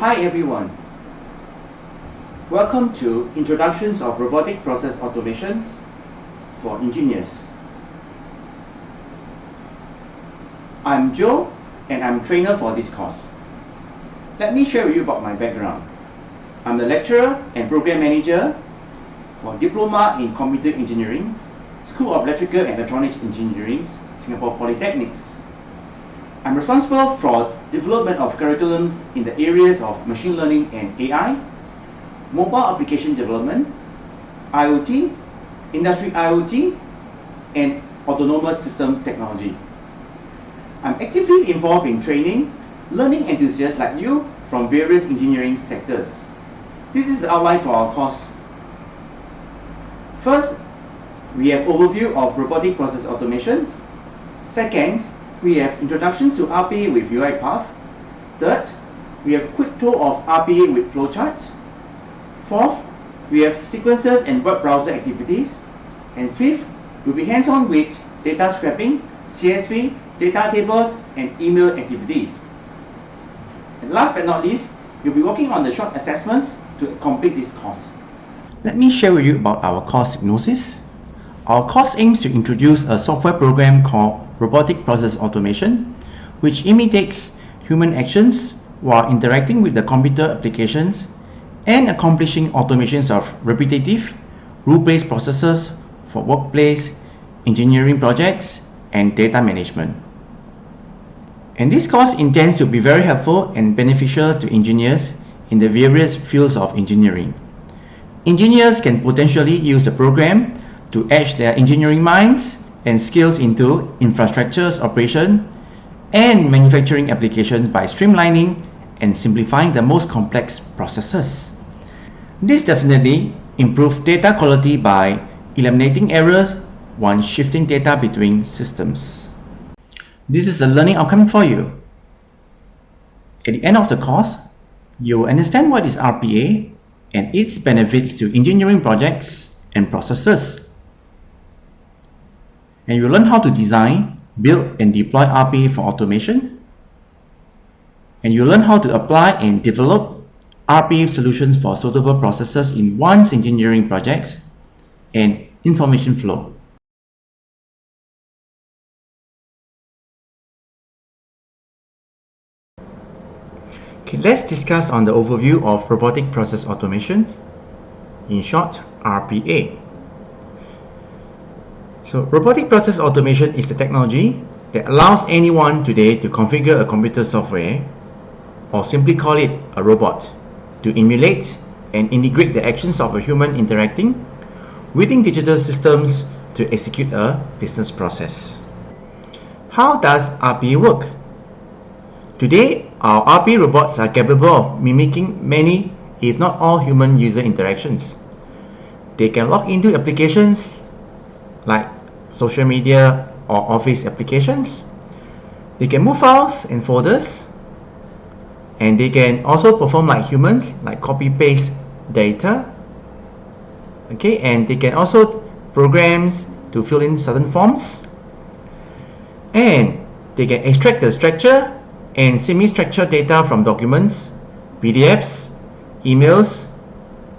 Hi everyone. Welcome to Introductions of Robotic Process Automations for Engineers. I'm Joe and I'm trainer for this course. Let me share with you about my background. I'm the lecturer and program manager for Diploma in Computer Engineering, School of Electrical and Electronics Engineering, Singapore Polytechnics. I'm responsible for development of curriculums in the areas of machine learning and AI, mobile application development, IoT, industry IoT, and autonomous system technology. I'm actively involved in training learning enthusiasts like you from various engineering sectors. This is the outline for our course. First, we have overview of robotic process automations. Second, we have introductions to RPA with UiPath. Third, we have quick tour of RPA with flowchart. Fourth, we have sequences and web browser activities. And fifth, we'll be hands-on with data scraping, CSV, data tables, and email activities. And last but not least, you'll be working on the short assessments to complete this course. Let me share with you about our course hypnosis. Our course aims to introduce a software program called Robotic Process Automation, which imitates human actions while interacting with the computer applications and accomplishing automations of repetitive, rule-based processes for workplace, engineering projects, and data management. And this course intends to be very helpful and beneficial to engineers in the various fields of engineering. Engineers can potentially use the program to etch their engineering minds and skills into infrastructures operation and manufacturing applications by streamlining and simplifying the most complex processes. This definitely improves data quality by eliminating errors when shifting data between systems. This is a learning outcome for you. At the end of the course, you will understand what is RPA and its benefits to engineering projects and processes. And you learn how to design, build, and deploy RPA for automation. And you learn how to apply and develop RPA solutions for suitable processes in one's engineering projects and information flow. Okay, let's discuss on the overview of robotic process automations, in short, RPA. So, robotic process automation is the technology that allows anyone today to configure a computer software, or simply call it a robot, to emulate and integrate the actions of a human interacting within digital systems to execute a business process. How does RPA work? Today, our RPA robots are capable of mimicking many, if not all, human user interactions. They can log into applications like social media or office applications. They can move files and folders, and they can also perform like humans, like copy-paste data. Okay, and they can also programs to fill in certain forms, and they can extract the structure and semi-structured data from documents, PDFs, emails,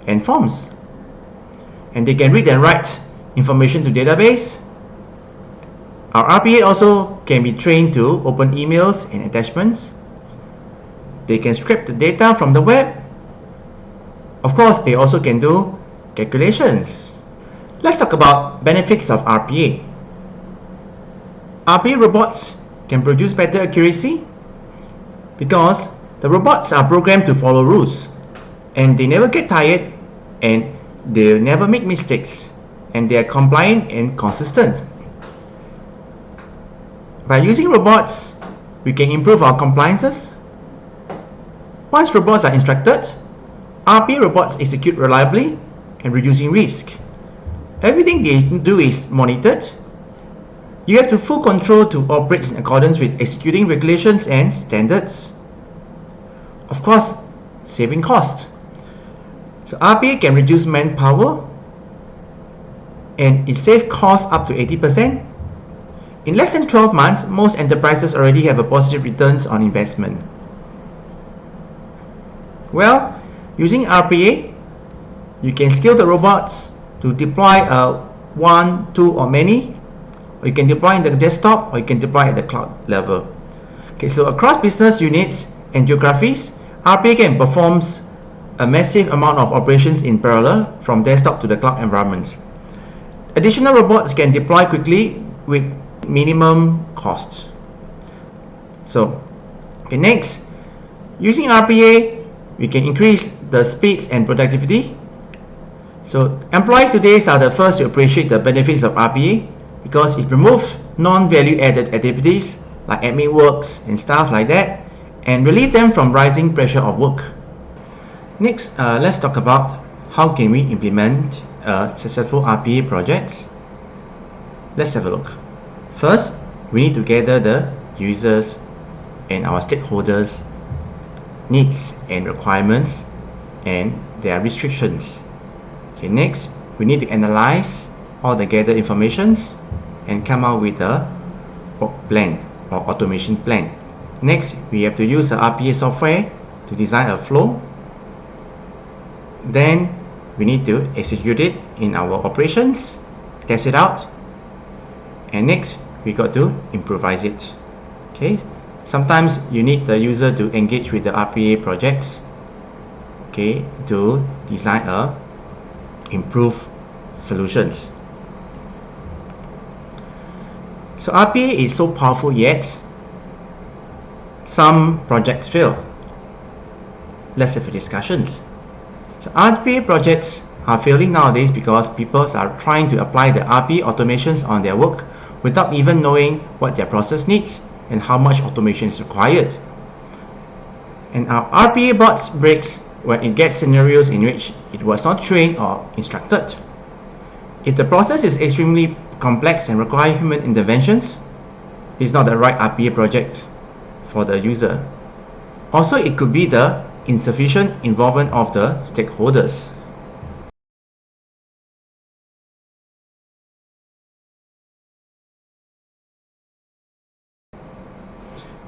and forms. And they can read and write information to database. Our RPA also can be trained to open emails and attachments. They can scrape the data from the web. Of course, they also can do calculations. Let's talk about benefits of RPA. RPA robots can produce better accuracy because the robots are programmed to follow rules, and they never get tired, and they never make mistakes, and they are compliant and consistent. By using robots, we can improve our compliances. Once robots are instructed, RPA robots execute reliably and reducing risk. Everything they do is monitored. You have full control to operate in accordance with executing regulations and standards. Of course, saving cost. So RPA can reduce manpower, and it saves costs up to 80%. In less than 12 months, most enterprises already have a positive returns on investment. Well, using RPA, you can scale the robots to deploy one, two, or many. Or you can deploy in the desktop, or you can deploy at the cloud level. Okay, so across business units and geographies, RPA can perform a massive amount of operations in parallel from desktop to the cloud environments. Additional robots can deploy quickly with minimum costs. So, okay, next, using RPA, we can increase the speeds and productivity. So, employees today are the first to appreciate the benefits of RPA because it removes non-value added activities like admin works and stuff like that and relieve them from rising pressure of work. Next, let's talk about how can we implement successful RPA projects. Let's have a look. First, we need to gather the users and our stakeholders' needs and requirements and their restrictions. Okay, next, we need to analyze all the gathered informations and come out with a work plan or automation plan. Next, we have to use the RPA software to design a flow. Then we need to execute it in our operations, test it out, and next we got to improvise it. Okay, sometimes you need the user to engage with the RPA projects, okay, to design improve solutions. So RPA is so powerful, yet some projects fail. Let's have a discussions. So RPA projects are failing nowadays because people are trying to apply the RPA automations on their work without even knowing what their process needs and how much automation is required. And our RPA bots breaks when it gets scenarios in which it was not trained or instructed. If the process is extremely complex and requires human interventions, it's not the right RPA project for the user. Also, it could be the insufficient involvement of the stakeholders.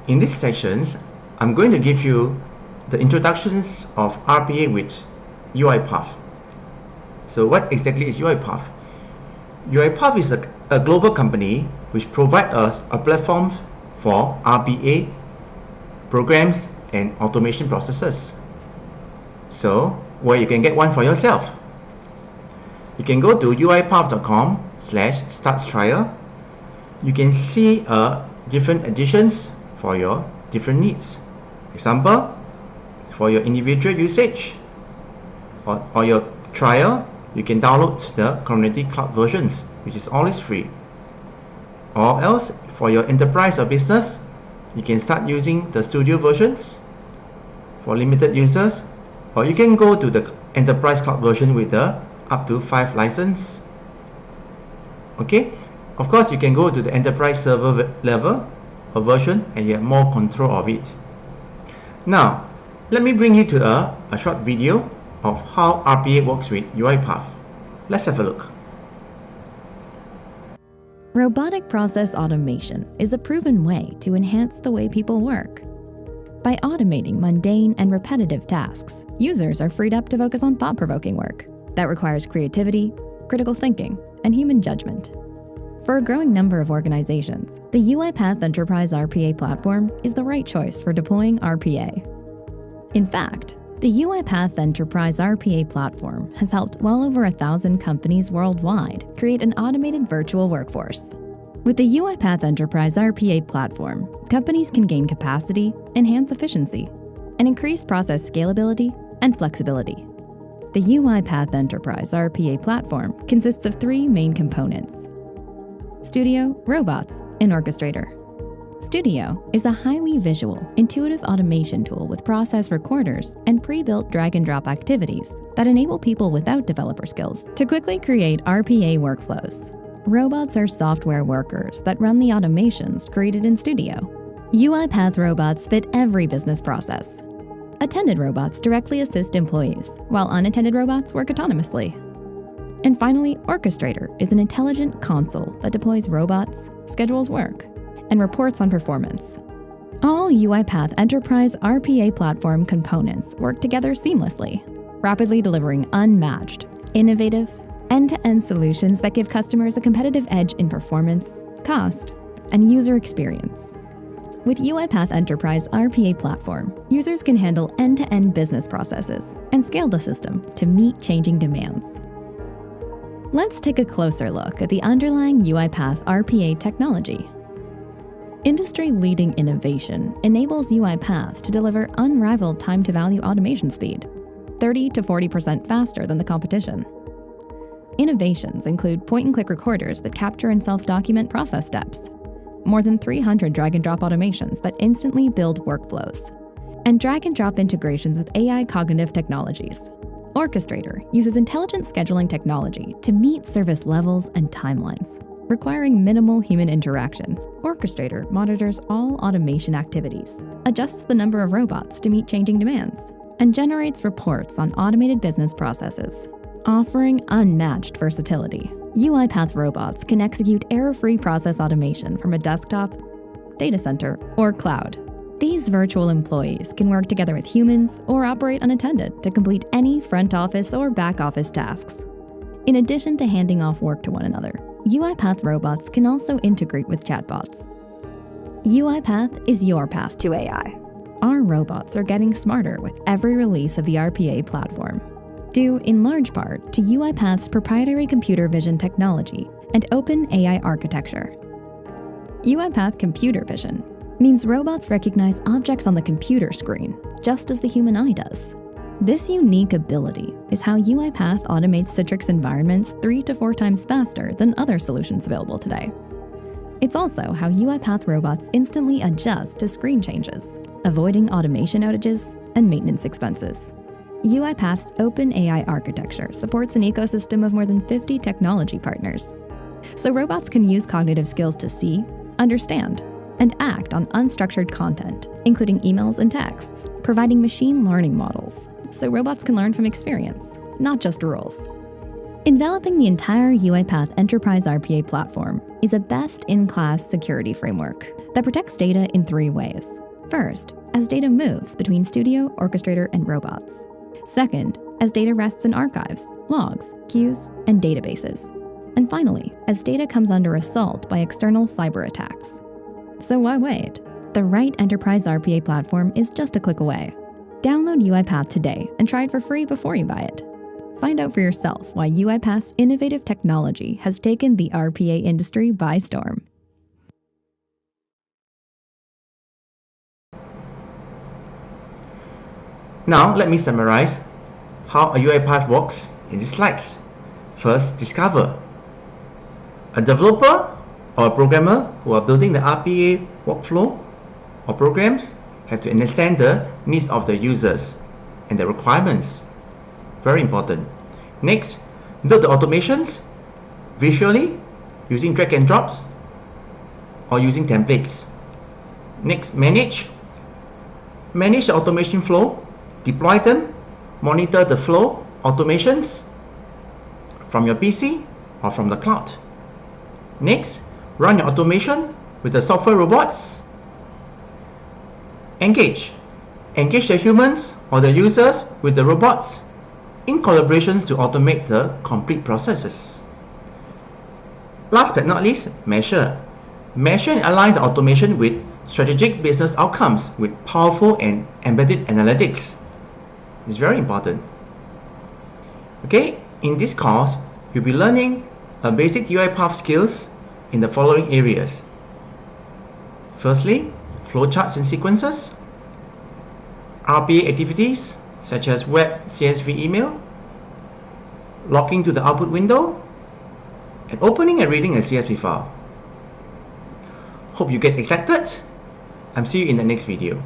In these sections, I'm going to give you the introductions of RPA with UiPath. So what exactly is UiPath? UiPath is a global company which provides us a platform for RPA programs and automation processes. So where you can get one for yourself. You can go to uipath.com/start-trial. You can see different editions for your different needs. Example, for your individual usage or your trial, you can download the community cloud versions, which is always free. Or else, for your enterprise or business, you can start using the studio versions for limited users, or you can go to the enterprise cloud version with the up to 5 license. Okay, of course you can go to the enterprise server level or version and you have more control of it. Now, let me bring you to a short video of how RPA works with UiPath. Let's have a look. Robotic Process Automation is a proven way to enhance the way people work. By automating mundane and repetitive tasks, users are freed up to focus on thought-provoking work that requires creativity, critical thinking, and human judgment. For a growing number of organizations, the UiPath Enterprise RPA platform is the right choice for deploying RPA. In fact, the UiPath Enterprise RPA platform has helped well over 1,000 companies worldwide create an automated virtual workforce. With the UiPath Enterprise RPA platform, companies can gain capacity, enhance efficiency, and increase process scalability and flexibility. The UiPath Enterprise RPA platform consists of 3 main components: Studio, Robots, and Orchestrator. Studio is a highly visual, intuitive automation tool with process recorders and pre-built drag-and-drop activities that enable people without developer skills to quickly create RPA workflows. Robots are software workers that run the automations created in Studio. UiPath robots fit every business process. Attended robots directly assist employees, while unattended robots work autonomously. And finally, Orchestrator is an intelligent console that deploys robots, schedules work, and reports on performance. All UiPath Enterprise RPA platform components work together seamlessly, rapidly delivering unmatched, innovative, end-to-end solutions that give customers a competitive edge in performance, cost, and user experience. With UiPath Enterprise RPA platform, users can handle end-to-end business processes and scale the system to meet changing demands. Let's take a closer look at the underlying UiPath RPA technology. Industry-leading innovation enables UiPath to deliver unrivaled time-to-value automation speed, 30 to 40% faster than the competition. Innovations include point-and-click recorders that capture and self-document process steps, more than 300 drag-and-drop automations that instantly build workflows, and drag-and-drop integrations with AI cognitive technologies. Orchestrator uses intelligent scheduling technology to meet service levels and timelines, requiring minimal human interaction. Orchestrator monitors all automation activities, adjusts the number of robots to meet changing demands, and generates reports on automated business processes. Offering unmatched versatility, UiPath robots can execute error-free process automation from a desktop, data center, or cloud. These virtual employees can work together with humans or operate unattended to complete any front office or back office tasks. In addition to handing off work to one another, UiPath robots can also integrate with chatbots. UiPath is your path to AI. Our robots are getting smarter with every release of the RPA platform, due in large part to UiPath's proprietary computer vision technology and open AI architecture. UiPath Computer Vision means robots recognize objects on the computer screen, just as the human eye does. This unique ability is how UiPath automates Citrix environments 3 to 4 times faster than other solutions available today. It's also how UiPath robots instantly adjust to screen changes, avoiding automation outages and maintenance expenses. UiPath's open AI architecture supports an ecosystem of more than 50 technology partners, so robots can use cognitive skills to see, understand, and act on unstructured content, including emails and texts, providing machine learning models, so robots can learn from experience, not just rules. Enveloping the entire UiPath Enterprise RPA platform is a best-in-class security framework that protects data in 3 ways. First, as data moves between Studio, Orchestrator, and robots. Second, as data rests in archives, logs, queues, and databases. And finally, as data comes under assault by external cyber attacks. So why wait? The right enterprise RPA platform is just a click away. Download UiPath today and try it for free before you buy it. Find out for yourself why UiPath's innovative technology has taken the RPA industry by storm. Now let me summarize how a UiPath works in these slides. First, discover. A developer or a programmer who are building the RPA workflow or programs have to understand the needs of the users and the requirements. Very important. Next, build the automations visually using drag and drops or using templates. Next, manage the automation flow, deploy them, monitor the flow automations from your PC or from the cloud. Next, run your automation with the software robots. Engage the humans or the users with the robots in collaboration to automate the complete processes. Last but not least, measure and align the automation with strategic business outcomes with powerful and embedded analytics. It's very important. Okay, in this course, you'll be learning a basic UiPath skills in the following areas. Firstly, flowcharts and sequences, RPA activities such as web CSV email, logging to the output window, and opening and reading a CSV file. Hope you get excited. I'll see you in the next video.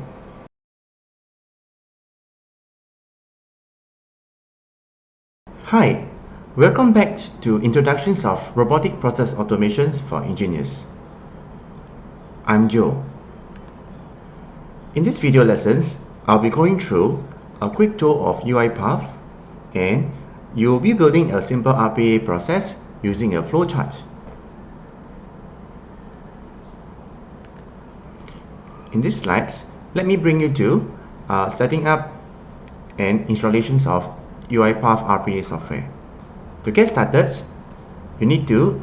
Hi, welcome back to Introductions of Robotic Process Automations for Engineers. I'm Joe. In this video lessons, I'll be going through a quick tour of UiPath, and you'll be building a simple RPA process using a flowchart. In this slide, let me bring you to setting up and installations of UiPath RPA software. To get started, you need to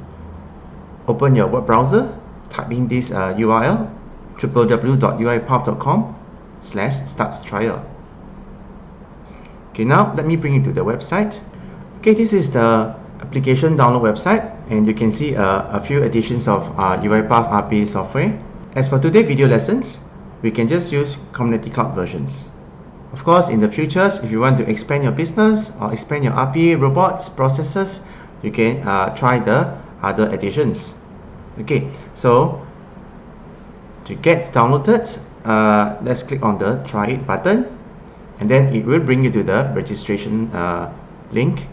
open your web browser, type in this URL www.uipath.com/starttrial. Okay, now let me bring you to the website. Okay, this is the application download website, and you can see a few editions of UiPath RPA software. As for today's video lessons, we can just use Community Cloud versions. Of course, in the future, if you want to expand your business or expand your RPA robots processes, you can try the other editions. Okay, so to get downloaded, let's click on the try it button, and then it will bring you to the registration link.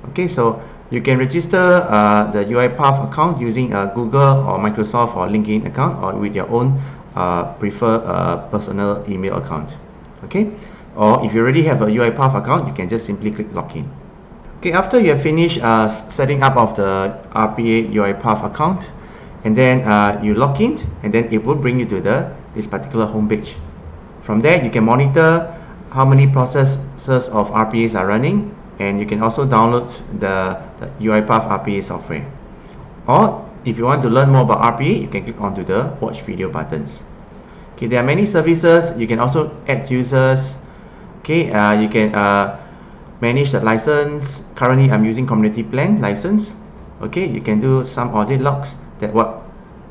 Okay, so you can register the UiPath account using a Google or Microsoft or LinkedIn account, or with your own preferred personal email account. Okay, or if you already have a UiPath account, you can just simply click login. Okay, after you have finished setting up of the RPA UiPath account, and then you log in, and then it will bring you to this particular home page. From there, you can monitor how many processes of RPAs are running, and you can also download the UiPath RPA software. Or if you want to learn more about RPA, you can click onto the watch video buttons. Okay, there are many services. You can also add users. Okay, you can manage the license. Currently, I'm using community plan license. Okay, you can do some audit logs that what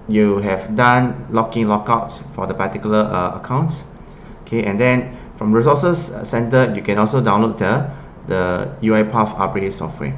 you have done, login, logouts for the particular accounts. Okay, and then from resources center, you can also download the UiPath RPA software.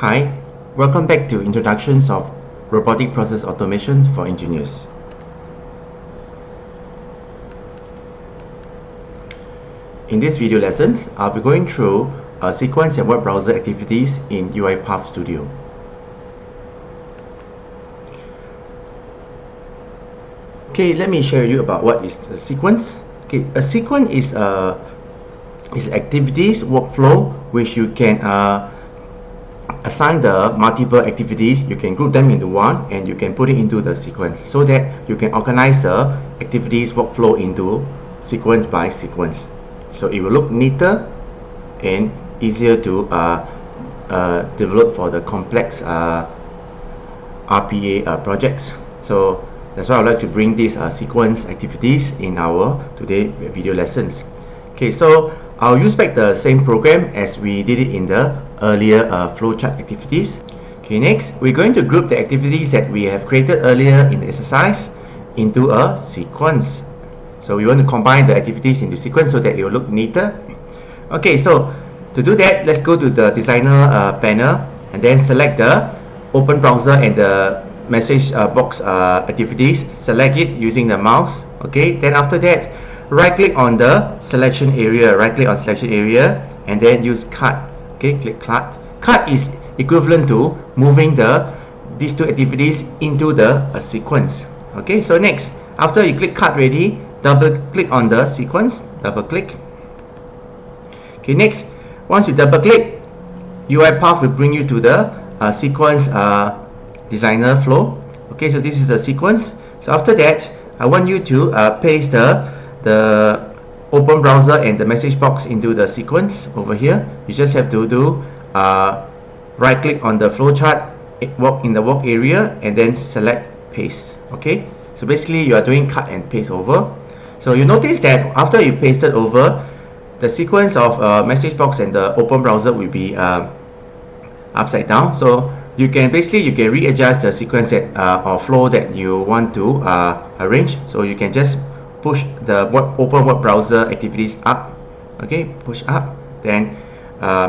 Hi, welcome back to Introductions of Robotic Process Automation for Engineers. In this video lessons, I'll be going through sequence and web browser activities in UiPath Studio. Okay, let me share you about what is a sequence. Okay, a sequence is activities workflow which you can assign the multiple activities. You can group them into one and you can put it into the sequence so that you can organize the activities workflow into sequence by sequence. So it will look neater and easier to develop for the complex RPA projects. So that's why I would like to bring these sequence activities in our today video lessons. Okay, so I'll use back the same program as we did it in the earlier flowchart activities. Okay, next we're going to group the activities that we have created earlier in the exercise into a sequence. So we want to combine the activities into sequence so that it will look neater. Okay, so to do that, let's go to the designer panel and then select the open browser and the message box activities. Select it using the mouse. Okay, then after that, right click on the selection area, and then use cut. Okay, click cut. Cut is equivalent to moving these two activities into the sequence. Okay, so next, after you click cut ready, double click on the sequence, double click. Okay, next, once you double click, UiPath will bring you to the sequence designer flow. Okay, so this is the sequence. So after that, I want you to paste the open browser and the message box into the sequence over here. You just have to do right click on the flowchart in the work area and then select paste. Okay, so basically you are doing cut and paste over. So you notice that after you pasted over, the sequence of message box and the open browser will be upside down. So you can readjust the sequence that, or flow that you want to arrange. So you can just push the open web browser activities up. Okay, push up, then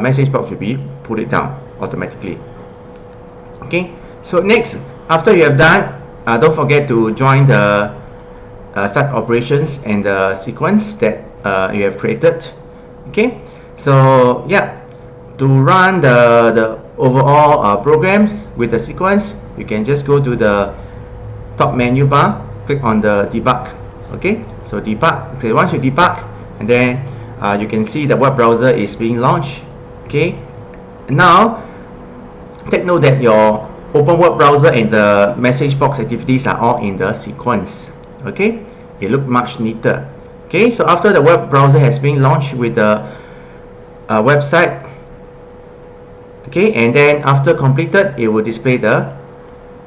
message box will be put it down automatically. Okay, so next, after you have done, don't forget to join the start operations and the sequence that you have created. Okay, so yeah, to run the overall programs with the sequence, you can just go to the top menu bar, click on the debug. Okay, so debug. So once you debug, and then you can see the web browser is being launched. Okay, now take note that your open web browser and the message box activities are all in the sequence. Okay, it looks much neater. Okay, so after the web browser has been launched with the website, okay, and then after completed, it will display the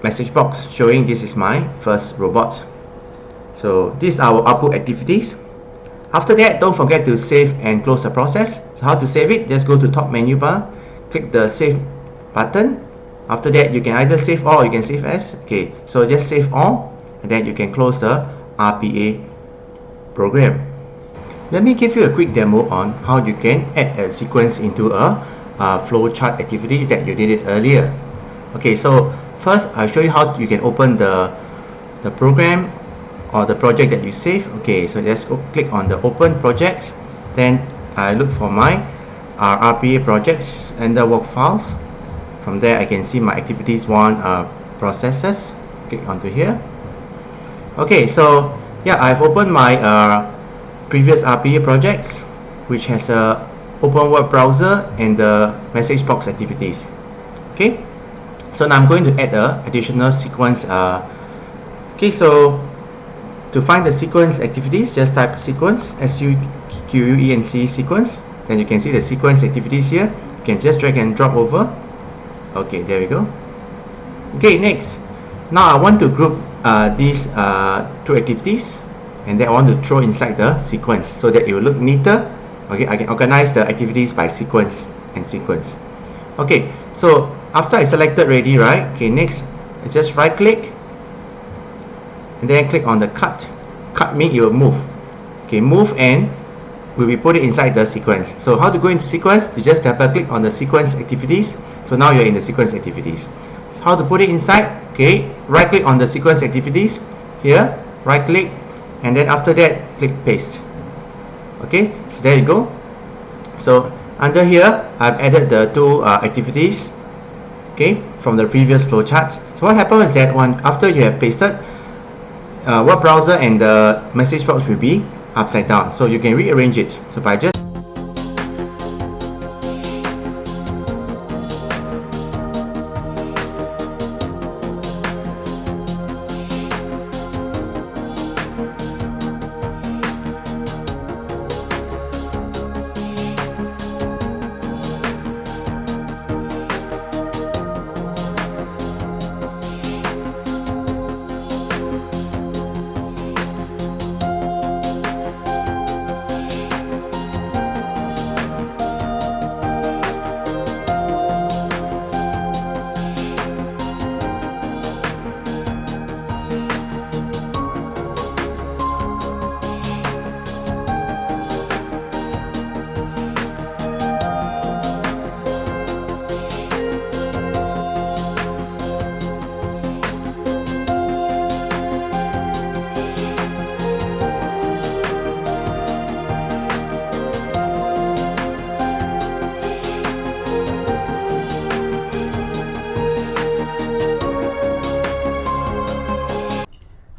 message box showing this is my first robot. So these are our output activities. After that, don't forget to save and close the process. So how to save it? Just go to top menu bar, click the save button. After that, you can either save all or you can save as. Okay, so just save all and then you can close the RPA program. Let me give you a quick demo on how you can add a sequence into a flowchart activities that you did it earlier. Okay, so first I'll show you how you can open the program or the project that you save. Okay, so just click on the open project, then I look for my RPA projects and the work files. From there I can see my activities 1 processes. Click onto here. Okay, so yeah, I've opened my previous RPA projects which has a open web browser and the message box activities. Okay, so now I'm going to add a additional sequence. Okay, so to find the sequence activities, just type sequence, SUQUENC sequence, then you can see the sequence activities here. You can just drag and drop over. Okay, there we go. Okay, next, now I want to group these two activities, and then I want to throw inside the sequence so that it will look neater. Okay, I can organize the activities by sequence and sequence. Okay, so after I selected ready, right? Okay, next, I just right click and then click on the cut. Cut means it will move. Okay, move and will be put it inside the sequence. So how to go into sequence? You just double click on the sequence activities. So now you're in the sequence activities. So how to put it inside? Okay, right click on the sequence activities here, right click, and then after that click paste. Okay, so there you go. So under here I've added the two activities, okay, from the previous flowchart. So what happens is that after you have pasted, web browser and the message box will be upside down, so you can rearrange it. So by just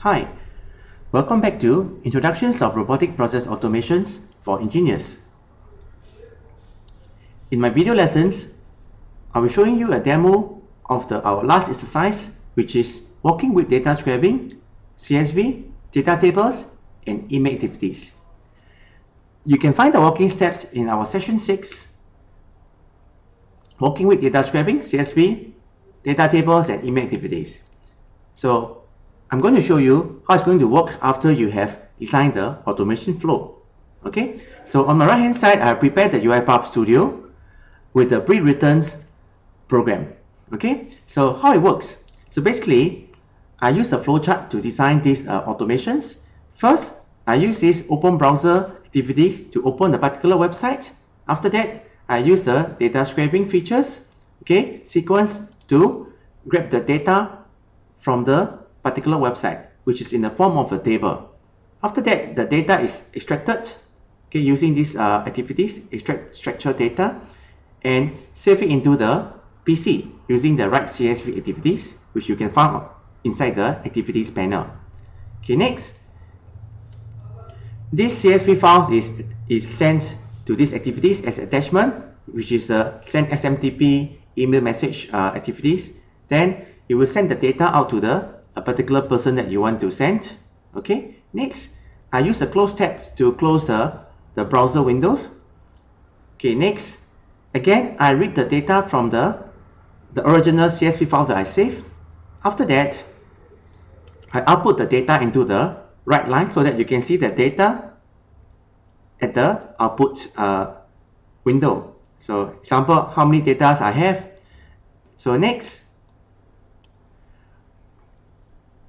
Hi, welcome back to Introductions of Robotic Process Automations for Engineers. In my video lessons, I will showing you a demo of our last exercise, which is working with data scraping, CSV, data tables, and email activities. You can find the working steps in our session 6, working with data scraping, CSV, data tables, and email activities. So I'm going to show you how it's going to work after you have designed the automation flow. Okay, so on my right hand side, I have prepared the UiPath Studio with the pre-written program. Okay, so how it works? So basically, I use a flowchart to design these automations. First, I use this open browser activity to open a particular website. After that, I use the data scraping features, okay, sequence to grab the data from the particular website, which is in the form of a table. After that, the data is extracted, okay, using these activities, extract structured data, and save it into the PC using the write CSV activities, which you can find inside the activities panel. Okay, next, this CSV files is sent to these activities as attachment, which is a send SMTP email message activities. Then it will send the data out to a particular person that you want to send. Okay, next, I use a close tab to close the browser windows. Okay, next, again, I read the data from the original CSV file that I saved. After that, I output the data into the right line so that you can see the data at the output window. So example, how many data I have. So next,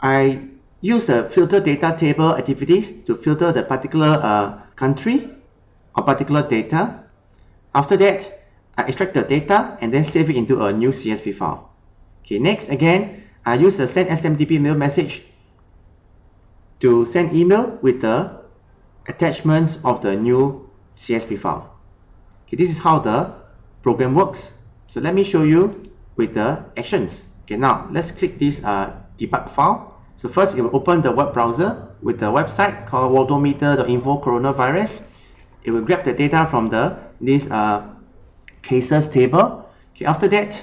I use the filter data table activities to filter the particular country or particular data. After that, I extract the data and then save it into a new CSV file. Okay, next, again, I use the send SMTP mail message to send email with the attachments of the new CSV file. Okay, this is how the program works. So let me show you with the actions. Okay, now let's click this debug file. So first, it will open the web browser with the website called worldometer.info coronavirus. It will grab the data from this cases table. Okay, after that,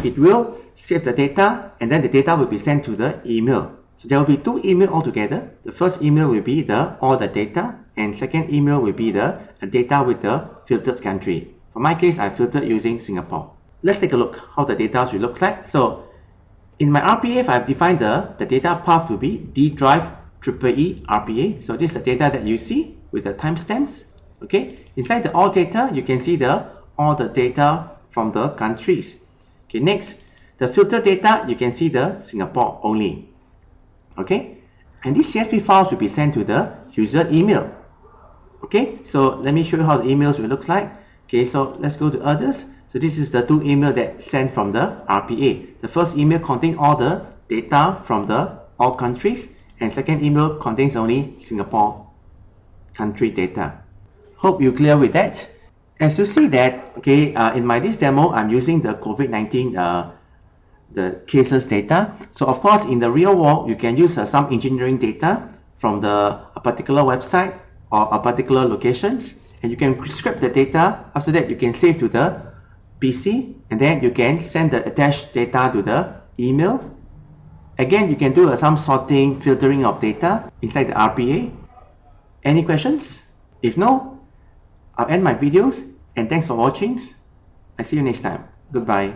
it will save the data, and then the data will be sent to the email. So there will be two emails altogether. The first email will be all the data, and second email will be the data with the filtered country. For my case, I filtered using Singapore. Let's take a look how the data should look like. So in my RPA, I've defined the data path to be D drive EEE RPA. So this is the data that you see with the timestamps. Okay, inside the all data, you can see all the data from the countries. Okay, next, the filter data, you can see the Singapore only. Okay, and these CSV files will be sent to the user email. Okay, so let me show you how the emails will look like. Okay, so let's go to others. So this is the two emails that sent from the RPA. The first email contains all the data from all countries, and second email contains only Singapore country data. Hope you're clear with that. As you see that, okay, in this demo, I'm using the COVID-19 the cases data. So of course, in the real world, you can use some engineering data from a particular website or a particular locations, and you can scrape the data. After that, you can save to the PC, and then you can send the attached data to the email. Again, you can do some sorting, filtering of data inside the RPA. Any questions? If no, I'll end my videos, and thanks for watching. I see you next time. Goodbye.